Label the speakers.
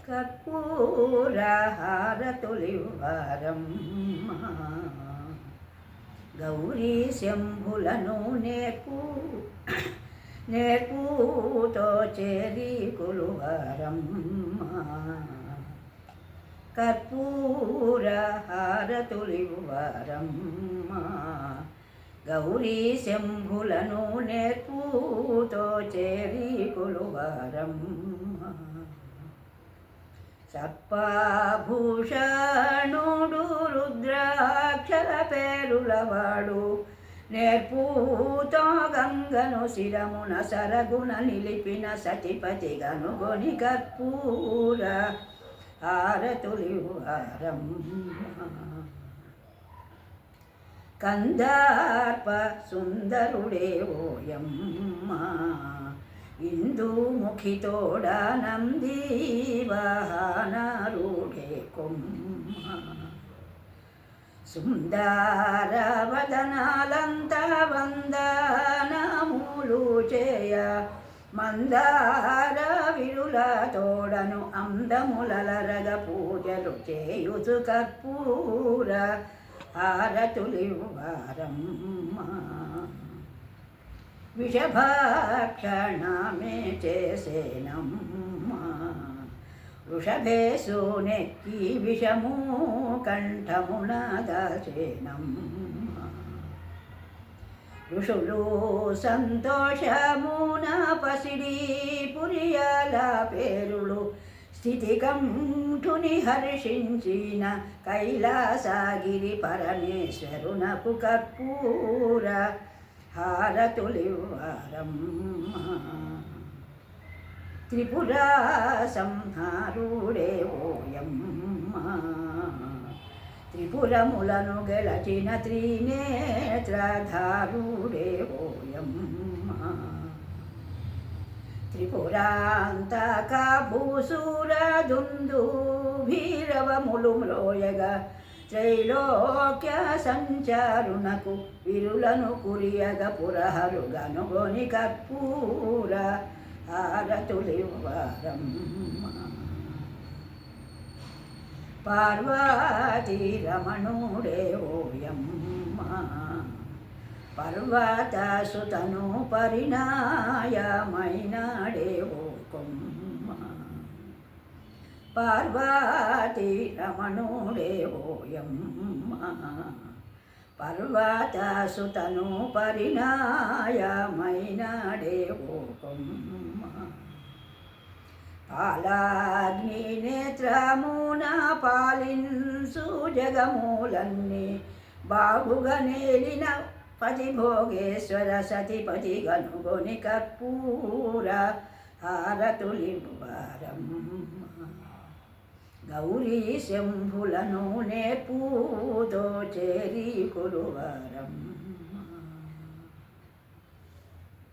Speaker 1: కర్పూరహారతులివ్వారమ్మ గౌరీ శంభులను నేర్పుతో చేరి కొలువారమ్మ కర్పూరహారతులివ్వారమ్మ గౌరీ శంభులను నేర్పుతో చేరి కొలువారమ్మ సర్పభూషణుడు రుద్రాక్షర పేరులవాడు నేర్పుతో గంగను శిరమున సరగుణ నిలిపిన సతిపతి గనుగొని కర్పూర హారతులివ్వారమ్మ కందార్ప సుందరుడే ఓయమ్మ ఇందుముఖితోడ నంది వాహనారూఢే కొమ్మ సుందర వదనాలంత వందనములు చేయ మందార విరుల తోడను అందములరగ పూజలు చేయుచు కర్పూర హారతులివ్వారమ్మ విషభక్షణమే చేసేనమ్మ వృషభేశు నెక్కి విషము కంఠమున దాచేనమ్మ ఋషులు సంతోషమున పసిడి పురియల పేరులు స్థితికంఠుని హర్షించిన కైలాసగిరి పరమేశ్వరునకు కర్పూర హారతులివ్వారమ్మ త్రిపుర సంహారుడే ఓయమ్మ త్రిపురములను గెలచిన త్రినేత్రధారుడే ఓయమ్మ త్రిపురాంతక భూసుర దుందుభీరవములు మ్రోయగా త్రైలోక్య సంచారునకు విరులను కురియగ పురహరుగనుగొని కర్పూర హారతులివ్వారమ్మ పార్వతీ రమణుడే ఓయమ్మ పర్వతసుతను పరిణాయమైనాడే ఓ కొమ్మ పార్వతీ రమణుడే ఓయమ్మ పర్వతసుతను పరిణాయమైనాడే ఓ కొమ్మ పాలాగ్ని నేత్రమున పాలిన్సు జగమూలన్ని బాగుగా నేలిన పతి భోగేశ్వర సతిపతి గనుగొని కర్పూర హారతులివ్వారమ్మ గౌరీ శంభులను నేర్పుతో చేరి కొలువారమ్మ